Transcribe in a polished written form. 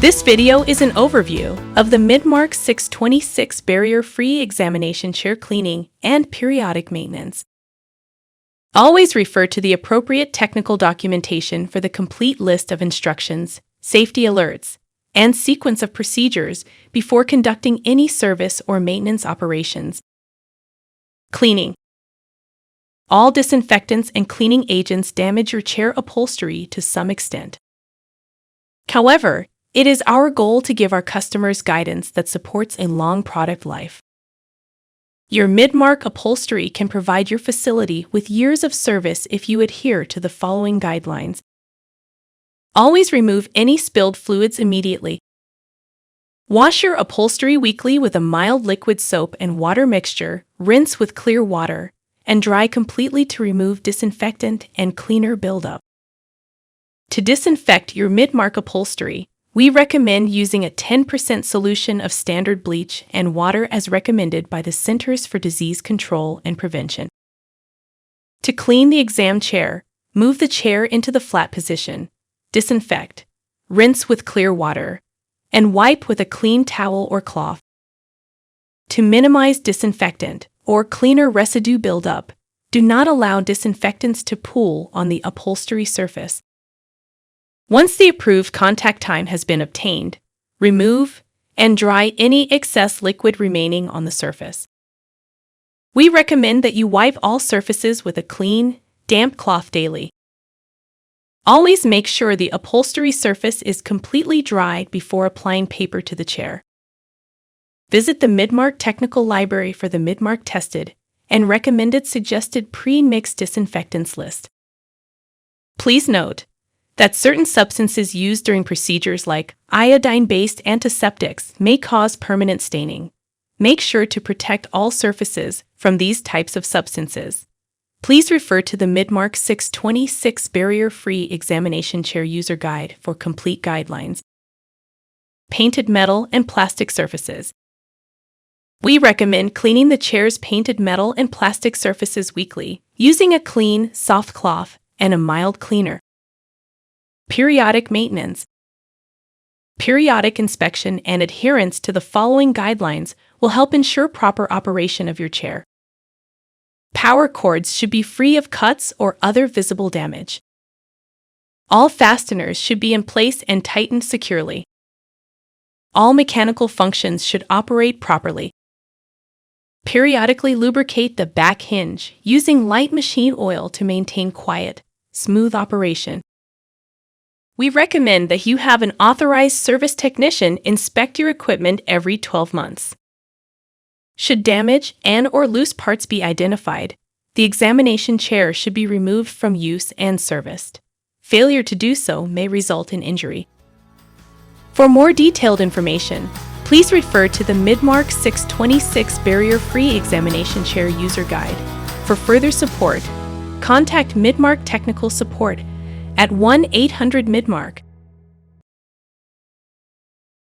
This video is an overview of the Midmark 626 barrier-free examination chair cleaning and periodic maintenance. Always refer to the appropriate technical documentation for the complete list of instructions, safety alerts, and sequence of procedures before conducting any service or maintenance operations. Cleaning. All disinfectants and cleaning agents damage your chair upholstery to some extent. However, it is our goal to give our customers guidance that supports a long product life. Your Midmark upholstery can provide your facility with years of service if you adhere to the following guidelines. Always remove any spilled fluids immediately. Wash your upholstery weekly with a mild liquid soap and water mixture, rinse with clear water, and dry completely to remove disinfectant and cleaner buildup. To disinfect your Midmark upholstery, we recommend using a 10% solution of standard bleach and water as recommended by the Centers for Disease Control and Prevention. To clean the exam chair, move the chair into the flat position, disinfect, rinse with clear water, and wipe with a clean towel or cloth. To minimize disinfectant or cleaner residue buildup, do not allow disinfectants to pool on the upholstery surface. Once the approved contact time has been obtained, remove and dry any excess liquid remaining on the surface. We recommend that you wipe all surfaces with a clean, damp cloth daily. Always make sure the upholstery surface is completely dry before applying paper to the chair. Visit the Midmark Technical Library for the Midmark tested and recommended suggested pre-mixed disinfectants list. Please note that certain substances used during procedures like iodine-based antiseptics may cause permanent staining. Make sure to protect all surfaces from these types of substances. Please refer to the Midmark 626 barrier-free examination chair user guide for complete guidelines. Painted metal and plastic surfaces. We recommend cleaning the chair's painted metal and plastic surfaces weekly, using a clean, soft cloth and a mild cleaner. Periodic maintenance. Periodic inspection and adherence to the following guidelines will help ensure proper operation of your chair. Power cords should be free of cuts or other visible damage. All fasteners should be in place and tightened securely. All mechanical functions should operate properly. Periodically lubricate the back hinge using light machine oil to maintain quiet, smooth operation. We recommend that you have an authorized service technician inspect your equipment every 12 months. Should damage and/or loose parts be identified, the examination chair should be removed from use and serviced. Failure to do so may result in injury. For more detailed information, please refer to the Midmark 626 barrier-free examination chair user guide. For further support, contact Midmark Technical Support at 1-800-MIDMARK.